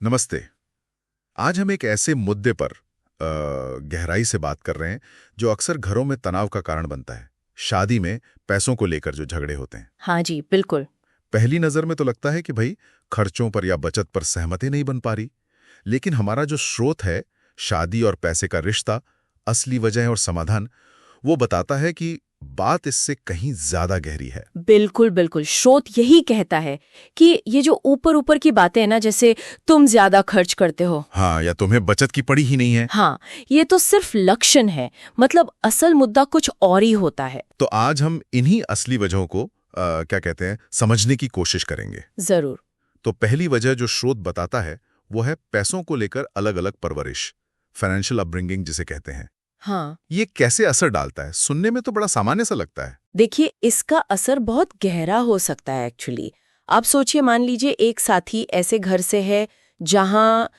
नमस्ते। आज हम एक ऐसे मुद्दे पर गहराई से बात कर रहे हैं जो अक्सर घरों में तनाव का कारण बनता है। शादी में पैसों को लेकर जो झगड़े होते हैं। हाँ जी, बिल्कुल। पहली नज़र में तो लगता है कि भाई खर्चों पर या बचत पर सहमति नहीं बन पा रही, लेकिन हमारा जो स्रोत है, शादी और पैसे का रिश्ता, असली वजह और समाधान, वो बताता है कि बात इससे कहीं ज्यादा गहरी है। बिल्कुल बिल्कुल, स्रोत यही कहता है कि ये जो ऊपर ऊपर की बातें हैं ना, जैसे तुम ज्यादा खर्च करते हो, हाँ, या तुम्हें बचत की पड़ी ही नहीं है। हाँ, ये तो सिर्फ लक्षण है। मतलब असल मुद्दा कुछ और ही होता है। तो आज हम इन्हीं असली वजहों को क्या कहते हैं, समझने की कोशिश करेंगे। जरूर। तो पहली वजह जो स्रोत बताता है वो है पैसों को लेकर अलग अलग परवरिश, फाइनेंशियल अपब्रिंगिंग जिसे कहते हैं। हाँ, ये कैसे असर डालता है? सुनने में तो बड़ा सामान्य सा लगता है। देखिए, इसका असर बहुत गहरा हो सकता है एक्चुअली। आप सोचिए, मान लीजिए एक साथी ऐसे घर से है जहाँ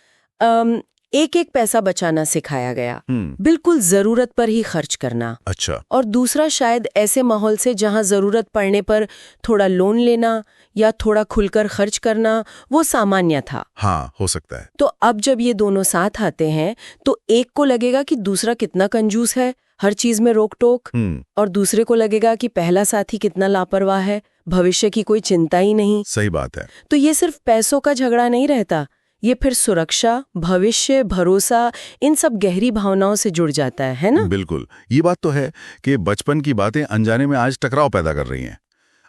एक एक पैसा बचाना सिखाया गया, बिल्कुल जरूरत पर ही खर्च करना। अच्छा। और दूसरा शायद ऐसे माहौल से जहां जरूरत पड़ने पर थोड़ा लोन लेना या थोड़ा खुलकर खर्च करना वो सामान्य था। हाँ, हो सकता है। तो अब जब ये दोनों साथ आते हैं तो एक को लगेगा कि दूसरा कितना कंजूस है, हर चीज में रोक टोक, और दूसरे को लगेगा कि पहला साथी कितना लापरवाह है, भविष्य की कोई चिंता ही नहीं। सही बात है। तो ये सिर्फ पैसों का झगड़ा नहीं रहता, ये फिर सुरक्षा, भविष्य, भरोसा, इन सब गहरी भावनाओं से जुड़ जाता है ना? बिल्कुल, ये बात तो है कि बचपन की बातें अनजाने में आज टकराव पैदा कर रही हैं।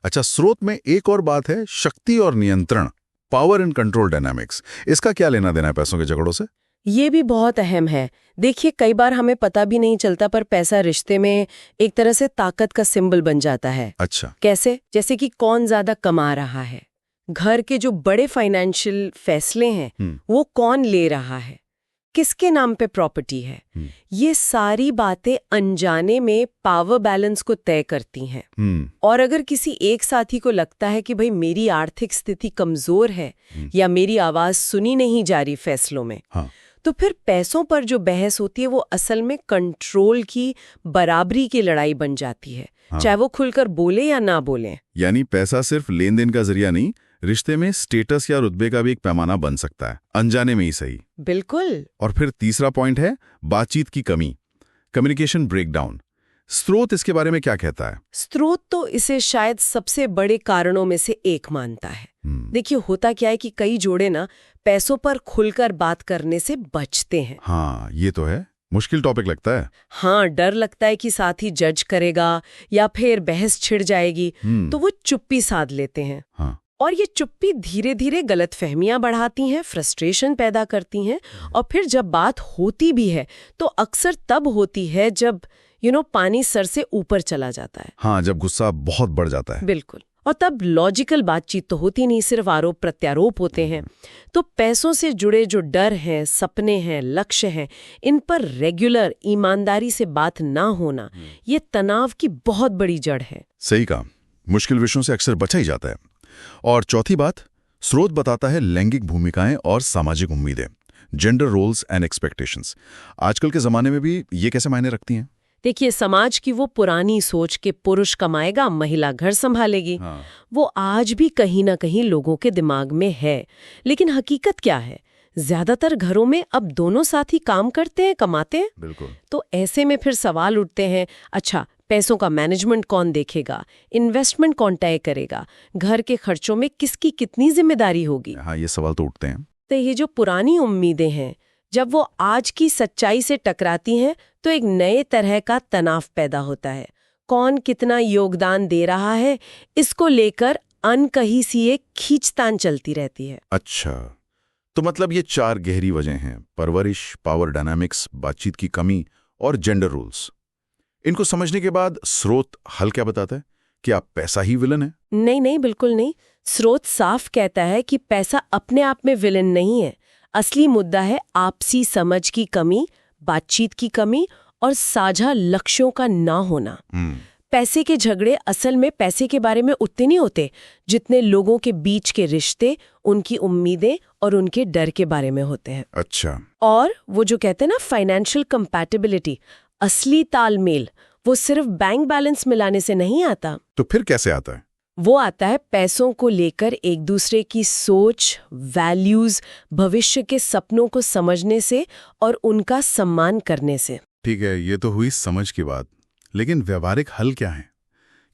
अच्छा, स्रोत में एक और बात है, शक्ति और नियंत्रण, पावर एंड कंट्रोल डायनामिक्स। इसका क्या लेना देना है पैसों के झगड़ों से? ये भी बहुत अहम है। देखिए, कई बार हमें पता भी नहीं चलता पर पैसा रिश्ते में एक तरह से ताकत का सिंबल बन जाता है। अच्छा। कैसे? जैसे कि कौन ज्यादा कमा रहा है, घर के जो बड़े फाइनेंशियल फैसले हैं वो कौन ले रहा है, किसके नाम पे प्रॉपर्टी है, ये सारी बातें अनजाने में पावर बैलेंस को तय करती हैं। और अगर किसी एक साथी को लगता है कि भाई मेरी आर्थिक स्थिति कमजोर है या मेरी आवाज सुनी नहीं जा रही फैसलों में, हाँ। तो फिर पैसों पर जो बहस होती है वो असल में कंट्रोल की, बराबरी की लड़ाई बन जाती है। हाँ। चाहे वो खुलकर बोले या ना बोले। यानी पैसा सिर्फ लेन देन का जरिया नहीं, रिश्ते में स्टेटस या रुतबे का भी एक पैमाना बन सकता है, अनजाने में ही सही। बिल्कुल। और फिर तीसरा पॉइंट है बातचीत की कमी, कम्युनिकेशन ब्रेकडाउन। स्रोत इसके बारे में क्या कहता है? स्रोत तो इसे शायद सबसे बड़े कारणों में से एक मानता है। देखिए, होता क्या है कि कई जोड़े ना पैसों पर खुलकर बात करने से बचते हैं। हाँ, ये तो है, मुश्किल टॉपिक लगता है। हाँ, डर लगता है कि साथी जज करेगा या फिर बहस छिड़ जाएगी, तो वो चुप्पी साध लेते हैं। हाँ। और ये चुप्पी धीरे धीरे गलतफहमियां बढ़ाती हैं, फ्रस्ट्रेशन पैदा करती हैं। और फिर जब बात होती भी है तो अक्सर तब होती है जब पानी सर से ऊपर चला जाता है। हाँ, जब गुस्सा बहुत बढ़ जाता है। बिल्कुल। और तब लॉजिकल बातचीत तो होती नहीं, सिर्फ आरोप प्रत्यारोप होते हैं। तो पैसों से जुड़े जो डर हैं, सपने हैं, लक्ष्य हैं, इन पर रेगुलर ईमानदारी से बात ना होना, ये तनाव की बहुत बड़ी जड़ है। सही कहा, मुश्किल विषयों से अक्सर बचा ही जाता है। और चौथी बात, स्रोत बताता है लैंगिक भूमिकाएं और सामाजिक उम्मीदें, जेंडर रोल्स एंड एक्सपेक्टेशंस। आजकल के जमाने में भी ये कैसे मायने रखती हैं? देखिए, समाज की वो पुरानी सोच के पुरुष कमाएगा, महिला घर संभालेगी, हाँ। वो आज भी कहीं ना कहीं लोगों के दिमाग में है। लेकिन हकीकत क्या है? ज्यादातर घरों में अब दोनों साथी काम करते हैं, कमाते हैं। बिल्कुल। तो ऐसे में फिर सवाल उठते हैं, अच्छा, पैसों का मैनेजमेंट कौन देखेगा, इन्वेस्टमेंट कौन तय करेगा, घर के खर्चों में किसकी कितनी जिम्मेदारी होगी? हाँ, ये सवाल तो उठते हैं। तो ये जो पुरानी उम्मीदें हैं, जब वो आज की सच्चाई से टकराती हैं तो एक नए तरह का तनाव पैदा होता है। कौन कितना योगदान दे रहा है, इसको लेकर अनकही सी एक खींचतान चलती रहती है। अच्छा, तो मतलब ये चार गहरी वजह हैं, परवरिश, पावर डायनामिक्स, बातचीत की कमी और जेंडर रूल्स। इनको समझने के बाद स्रोत हल क्या बताता है? क्या पैसा ही विलन है? नहीं नहीं, बिल्कुल नहीं। स्रोत साफ कहता है कि पैसा अपने आप में विलन नहीं है। असली मुद्दा है आपसी समझ की कमी, बातचीत की कमी और साझा लक्ष्यों का ना होना। पैसे के झगड़े असल में पैसे के बारे में उतने नहीं होते जितने लोगों के बीच के रिश्ते, उनकी उम्मीदें और उनके डर के बारे में होते हैं। अच्छा। और वो जो कहते हैं ना, फाइनेंशियल कंपैटिबिलिटी, असली तालमेल, वो सिर्फ बैंक बैलेंस मिलाने से नहीं आता। तो फिर कैसे आता है? वो आता है पैसों को लेकर एक दूसरे की सोच, वैल्यूज, भविष्य के सपनों को समझने से और उनका सम्मान करने से। ठीक है, ये तो हुई समझ की बात, लेकिन व्यवहारिक हल क्या है?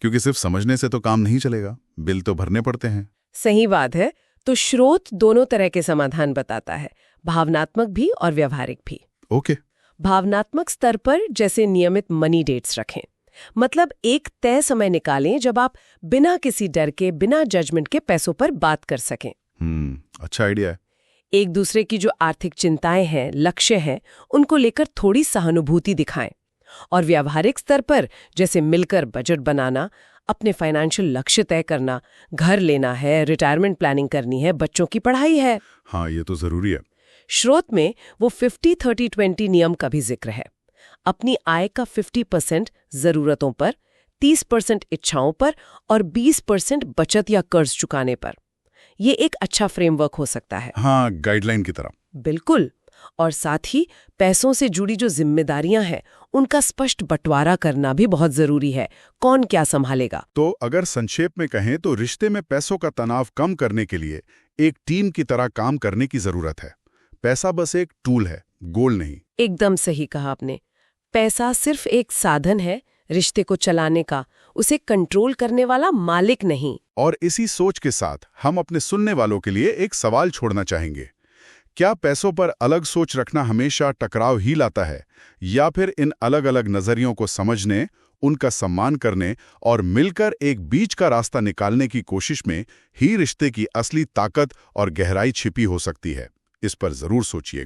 क्योंकि सिर्फ समझने से तो काम नहीं चलेगा, बिल तो भरने पड़ते हैं। सही बात है। तो स्रोत दोनों तरह के समाधान बताता है, भावनात्मक भी और व्यवहारिक भी। ओके। भावनात्मक स्तर पर जैसे नियमित मनी डेट्स रखें, मतलब एक तय समय निकालें जब आप बिना किसी डर के, बिना जजमेंट के पैसों पर बात कर सकें। अच्छा आइडिया है। एक दूसरे की जो आर्थिक चिंताएं हैं, लक्ष्य हैं, उनको लेकर थोड़ी सहानुभूति दिखाएं। और व्यावहारिक स्तर पर जैसे मिलकर बजट बनाना, अपने फाइनेंशियल लक्ष्य तय करना, घर लेना है, रिटायरमेंट प्लानिंग करनी है, बच्चों की पढ़ाई है। हाँ, ये तो जरूरी है। स्रोत में वो 50-30-20 नियम का भी जिक्र है। अपनी आय का 50% जरूरतों पर, 30% इच्छाओं पर और 20% बचत या कर्ज चुकाने पर। ये एक अच्छा फ्रेमवर्क हो सकता है। हाँ, गाइडलाइन की तरह। बिल्कुल। और साथ ही पैसों से जुड़ी जो जिम्मेदारियां हैं, उनका स्पष्ट बंटवारा करना भी बहुत जरूरी है। कौन क्या संभालेगा? तो अगर संक्षेप में कहें तो रिश्ते में पैसों का तनाव कम करने के लिए एक टीम की तरह काम करने की जरूरत है। पैसा बस एक टूल है, गोल नहीं। एकदम सही कहा आपने। पैसा सिर्फ एक साधन है रिश्ते को चलाने का, उसे कंट्रोल करने वाला मालिक नहीं। और इसी सोच के साथ हम अपने सुनने वालों के लिए एक सवाल छोड़ना चाहेंगे। क्या पैसों पर अलग सोच रखना हमेशा टकराव ही लाता है, या फिर इन अलग-अलग नजरियों को समझने, उनका सम्मान करने और मिलकर एक बीच का रास्ता निकालने की कोशिश में ही रिश्ते की असली ताकत और गहराई छिपी हो सकती है? इस पर जरूर सोचिएगा।